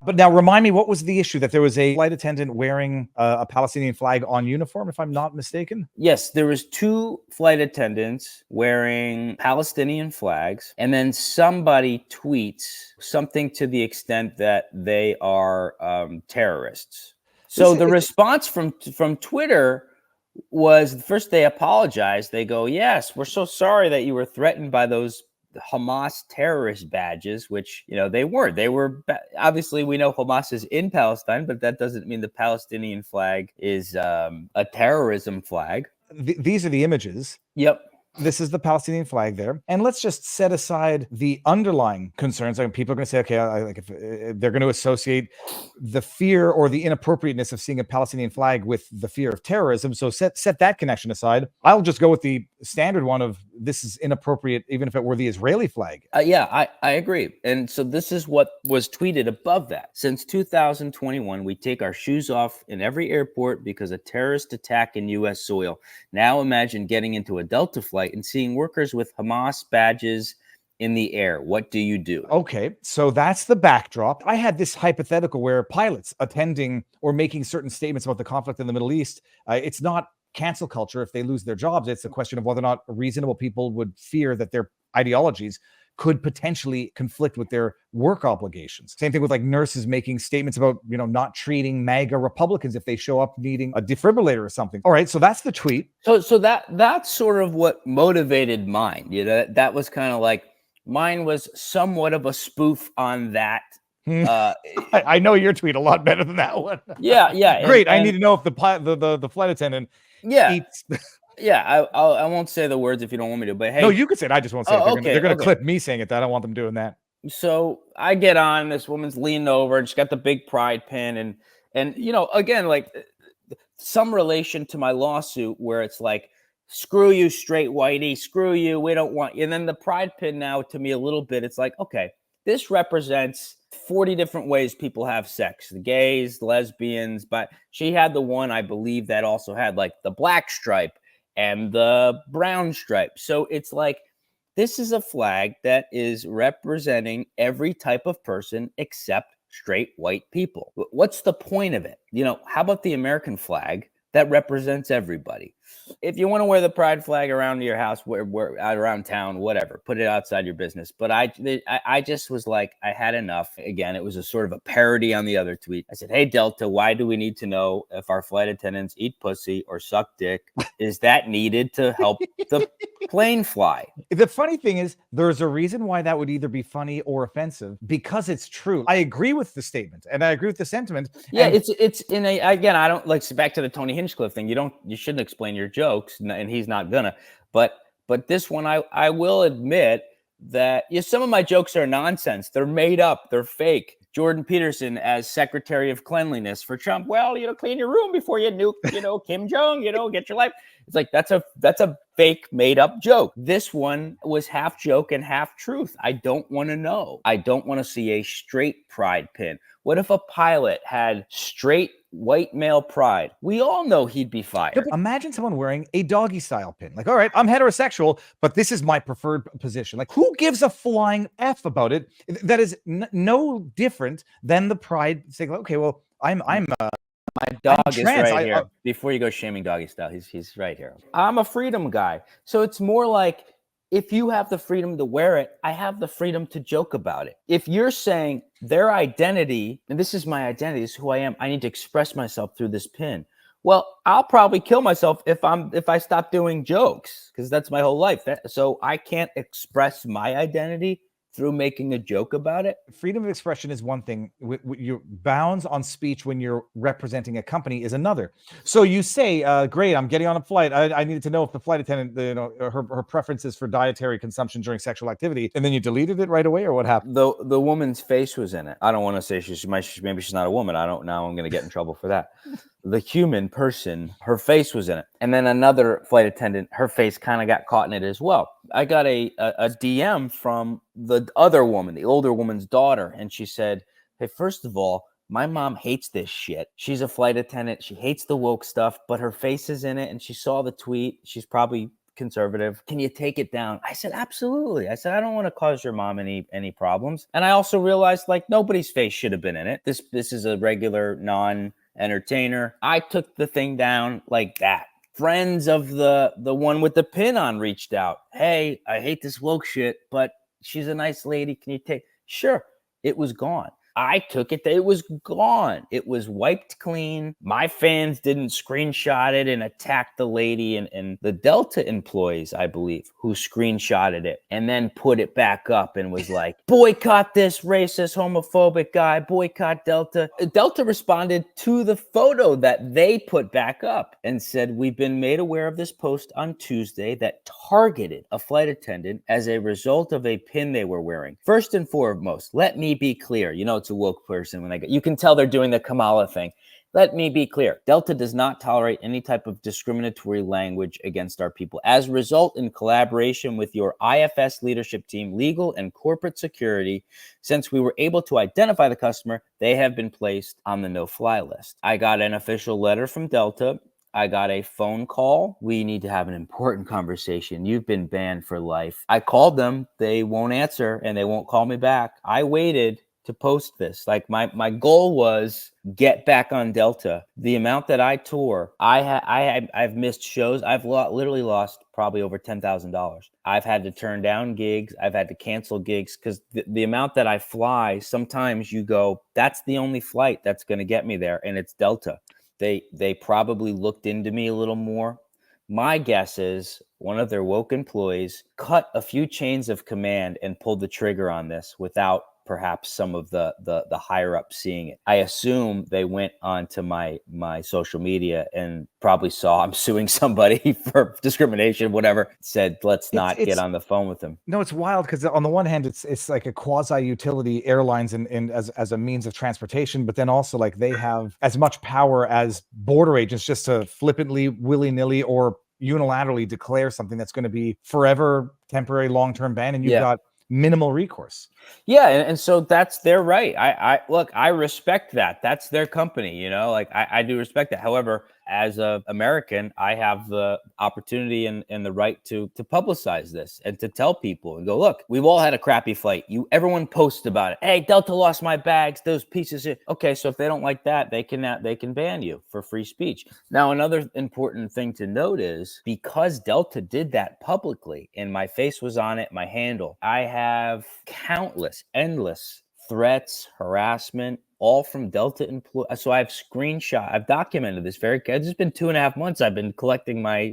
But now remind me, what was the issue? That there was a flight attendant wearing a Palestinian flag on uniform, if I'm not mistaken? Yes, there was 2 flight attendants wearing Palestinian flags, and then somebody tweets something to the extent that they are terrorists. So the response from Twitter was, first they apologized. They go, yes, we're so sorry that you were threatened by those Hamas terrorist badges, which, they weren't. They were, obviously, we know Hamas is in Palestine, but that doesn't mean the Palestinian flag is a terrorism flag. These are the images. Yep. This is the Palestinian flag there. And let's just set aside the underlying concerns. I mean, people are going to say, okay, if they're going to associate the fear or the inappropriateness of seeing a Palestinian flag with the fear of terrorism. So set that connection aside. I'll just go with the standard one of this is inappropriate, even if it were the Israeli flag. Yeah, I agree. And so this is what was tweeted above that. Since 2021, we take our shoes off in every airport because a terrorist attack in U.S. soil. Now imagine getting into a Delta flight and seeing workers with Hamas badges in the air. What do you do? Okay, so that's the backdrop. I had this hypothetical where pilots attending or making certain statements about the conflict in the Middle East, it's not cancel culture if they lose their jobs. It's a question of whether or not reasonable people would fear that their ideologies could potentially conflict with their work obligations. Same thing with like nurses making statements about, not treating MAGA Republicans if they show up needing a defibrillator or something. All right, so that's the tweet. So that's sort of what motivated mine. That was kind of like, mine was somewhat of a spoof on that. I know your tweet a lot better than that one. Yeah. Great. I need to know if the flight attendant. Yeah. Yeah, I won't say the words if you don't want me to, but hey. No, you could say it. I just won't say it. They're going to okay. clip me saying it. I don't want them doing that. So I get on, this woman's leaning over, and she's got the big pride pin. And again, like some relation to my lawsuit where it's like, screw you, straight whitey, screw you, we don't want you. And then the pride pin now to me a little bit, it's like, okay, this represents 40 different ways people have sex, the gays, lesbians, but she had the one, I believe, that also had like the black stripe and the brown stripe. So it's like, this is a flag that is representing every type of person except straight white people. What's the point of it? How about the American flag that represents everybody? If you want to wear the pride flag around your house, where around town, whatever, put it outside your business. But I just was like, I had enough. Again, it was a sort of a parody on the other tweet. I said, hey, Delta, why do we need to know if our flight attendants eat pussy or suck dick? Is that needed to help the plane fly? The funny thing is, there's a reason why that would either be funny or offensive, because it's true. I agree with the statement and I agree with the sentiment. Yeah, it's in a, again, I don't like, back to the Tony Hinchcliffe thing. You shouldn't explain your jokes, and he's not gonna. But this one, I will admit that some of my jokes are nonsense. They're made up. They're fake. Jordan Peterson as Secretary of Cleanliness for Trump. Well, clean your room before you nuke, Kim Jong. Get your life. It's like that's a fake, made up joke. This one was half joke and half truth. I don't want to know. I don't want to see a straight pride pin. What if a pilot had straight white male pride? We all know he'd be fired. Imagine someone wearing a doggy style pin. Like, all right, I'm heterosexual, but this is my preferred position. Like, who gives a flying F about it? That is no different than the pride saying, okay, well, I'm my dog is right here. Before you go shaming doggy style, he's right here. I'm a freedom guy. So it's more like, if you have the freedom to wear it, I have the freedom to joke about it. If you're saying their identity, and this is my identity, this is who I am, I need to express myself through this pin. Well, I'll probably kill myself if I stop doing jokes, because that's my whole life. So I can't express my identity through making a joke about it. Freedom of expression is one thing. Your bounds on speech when you're representing a company is another. So you say, great, I'm getting on a flight. I needed to know if the flight attendant, her preferences for dietary consumption during sexual activity, and then you deleted it right away, or what happened? The woman's face was in it. I don't want to say maybe she's not a woman. I don't know. I'm going to get in trouble for that. The human person, her face was in it. And then another flight attendant, her face kind of got caught in it as well. I got a DM from the other woman, the older woman's daughter. And she said, hey, first of all, my mom hates this shit. She's a flight attendant. She hates the woke stuff, but her face is in it. And she saw the tweet. She's probably conservative. Can you take it down? I said, absolutely. I said, I don't want to cause your mom any problems. And I also realized like nobody's face should have been in it. This is a regular non-entertainer. I took the thing down like that. Friends of the one with the pin on reached out. Hey, I hate this woke shit, but she's a nice lady. Can you take? Sure. It was gone. I took it. It was gone. It was wiped clean. My fans didn't screenshot it and attack the lady and the Delta employees, I believe, who screenshotted it and then put it back up and was like, boycott this racist, homophobic guy, boycott Delta. Delta responded to the photo that they put back up and said, we've been made aware of this post on Tuesday that targeted a flight attendant as a result of a pin they were wearing. First and foremost, let me be clear. You know, it's a woke person when you can tell they're doing the Kamala thing. Let me be clear. Delta does not tolerate any type of discriminatory language against our people. As a result, in collaboration with your IFS leadership team, legal and corporate security, since we were able to identify the customer, they have been placed on the no-fly list. I got an official letter from Delta. I got a phone call. We need to have an important conversation. You've been banned for life. I called them. They won't answer and they won't call me back. I waited to post this. Like my goal was get back on Delta. The amount that I tour, I've missed shows. I've literally lost probably over $10,000. I've had to turn down gigs. I've had to cancel gigs because the amount that I fly, sometimes you go, that's the only flight that's going to get me there. And it's Delta. They probably looked into me a little more. My guess is one of their woke employees cut a few chains of command and pulled the trigger on this without perhaps some of the higher up seeing it. I assume they went onto my social media and probably saw I'm suing somebody for discrimination, whatever, said, let's not get on the phone with them. No, it's wild because on the one hand, it's like a quasi-utility airlines and as a means of transportation, but then also like they have as much power as border agents just to flippantly, willy-nilly, or unilaterally declare something that's going to be forever, temporary, long-term ban, and you've got minimal recourse. Yeah, and so that's their right. I look, I respect that. That's their company, you know, like I do respect that. However, as an American, I have the opportunity and the right to publicize this and to tell people and go, look, we've all had a crappy flight. Everyone posts about it. Hey, Delta lost my bags, those pieces. Okay, so if they don't like that, they can ban you for free speech. Now, another important thing to note is because Delta did that publicly and my face was on it, my handle, I have endless threats, harassment, all from Delta employees. So I've documented this it's just been 2.5 months. I've been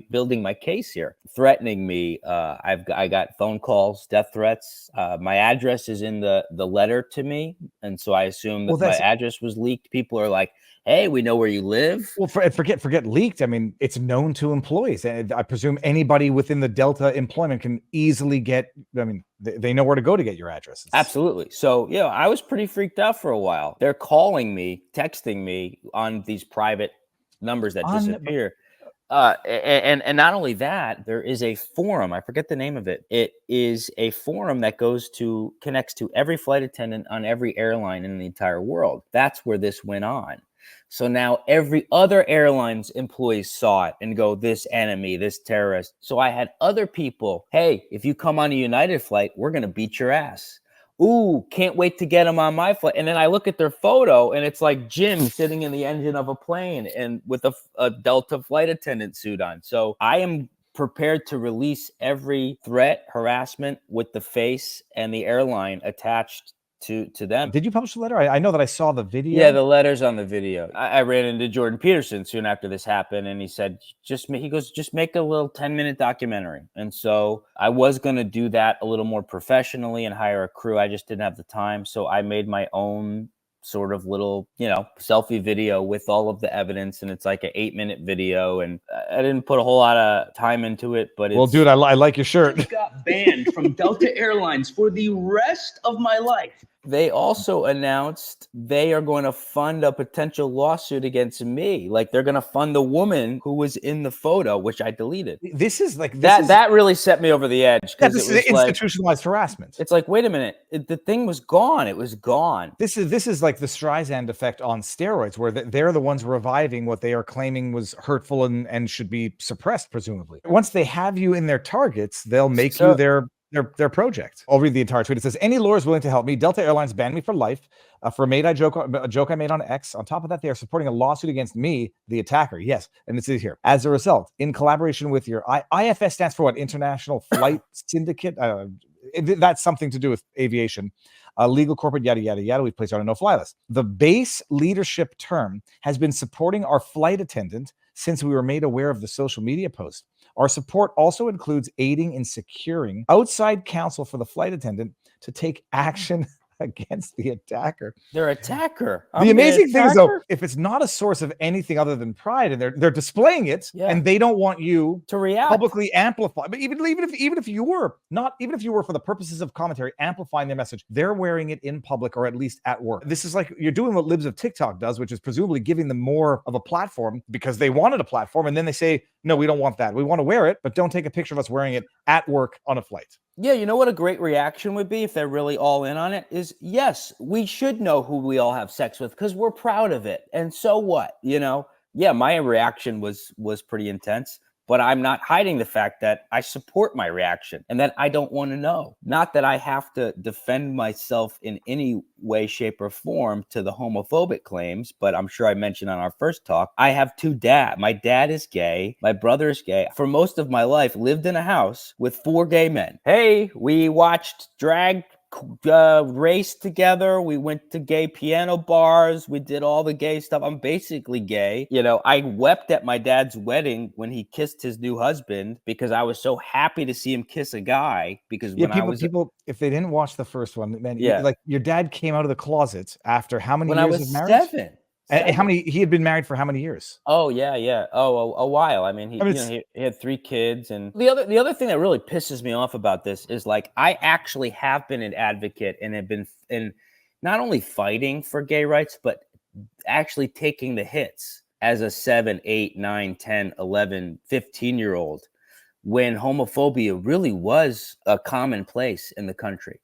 building my case here, threatening me. I got phone calls, death threats. My address is in the letter to me. And so I assume that my address was leaked. People are like, hey, we know where you live. Well, forget leaked. I mean, it's known to employees. And I presume anybody within the Delta employment can easily they know where to go to get your addresses. Absolutely. So, I was pretty freaked out for a while. They're calling me, texting me on these private numbers that disappear. And not only that, there is a forum. I forget the name of it. It is a forum that connects to every flight attendant on every airline in the entire world. That's where this went on. So now every other airline's employees saw it and go, this enemy, this terrorist. So I had other people, hey, if you come on a United flight, we're going to beat your ass. Ooh, can't wait to get them on my flight. And then I look at their photo and it's like Jim sitting in the engine of a plane and with a Delta flight attendant suit on. So I am prepared to release every threat, harassment with the face and the airline attached to them. Did you publish the letter? I know that I saw the video. Yeah, the letter's on the video. I ran into Jordan Peterson soon after this happened, and he said, just make a little 10-minute documentary. And so I was going to do that a little more professionally and hire a crew. I just didn't have the time. So I made my own sort of little, selfie video with all of the evidence. And it's like an 8-minute video. And I didn't put a whole lot of time into it, but well, dude, I like your shirt. I got banned from Delta Airlines for the rest of my life. They also announced they are going to fund a potential lawsuit against me. Like they're going to fund the woman who was in the photo, which I deleted. This is like that really set me over the edge, because this it was is institutionalized harassment. It's like, wait a minute, the thing was gone. It was gone. This is like the Streisand effect on steroids, where they're the ones reviving what they are claiming was hurtful and should be suppressed, presumably. Once they have you in their targets, they'll make you their project. I'll read the entire tweet. It says, any lawyers willing to help me. Delta Airlines banned me for life for a joke I made on X. On top of that, they are supporting a lawsuit against me, the attacker. Yes, and it says here, as a result, in collaboration with your IFS stands for what? International Flight Syndicate. That's something to do with aviation. Legal, corporate, yada, yada, yada. We've placed on a no-fly list. The base leadership term has been supporting our flight attendant since we were made aware of the social media post. Our support also includes aiding in securing outside counsel for the flight attendant to take action against the attacker. Their attacker. The amazing thing is, though, if it's not a source of anything other than pride, and they're displaying it, and they don't want you to react, publicly amplify. But even if you were for the purposes of commentary, amplifying their message, they're wearing it in public or at least at work. This is like you're doing what Libs of TikTok does, which is presumably giving them more of a platform because they wanted a platform, and then they say, no, we don't want that. We want to wear it, but don't take a picture of us wearing it at work on a flight. Yeah, you know what a great reaction would be if they're really all in on it is, yes, we should know who we all have sex with because we're proud of it. And so what? You know, yeah, my reaction was pretty intense, but I'm not hiding the fact that I support my reaction and that I don't want to know. Not that I have to defend myself in any way, shape, or form to the homophobic claims, but I'm sure I mentioned on our first talk, I have two dads. My dad is gay. My brother is gay. For most of my life, lived in a house with 4 gay men. Hey, we watched drag race together. We went to gay piano bars. We did all the gay stuff. I'm basically gay. You know, I wept at my dad's wedding when he kissed his new husband because I was so happy to see him kiss a guy. Because when people, if they didn't watch the first one, man, like your dad came out of the closet after how many years of marriage? 7. And how many? He had been married for how many years? Oh yeah. Oh, a while. I mean, he had 3 kids, and the other thing that really pisses me off about this is like I actually have been an advocate and have been in not only fighting for gay rights, but actually taking the hits as a 7, 8, 9, 10, 11, 15-year-old when homophobia really was a commonplace in the country.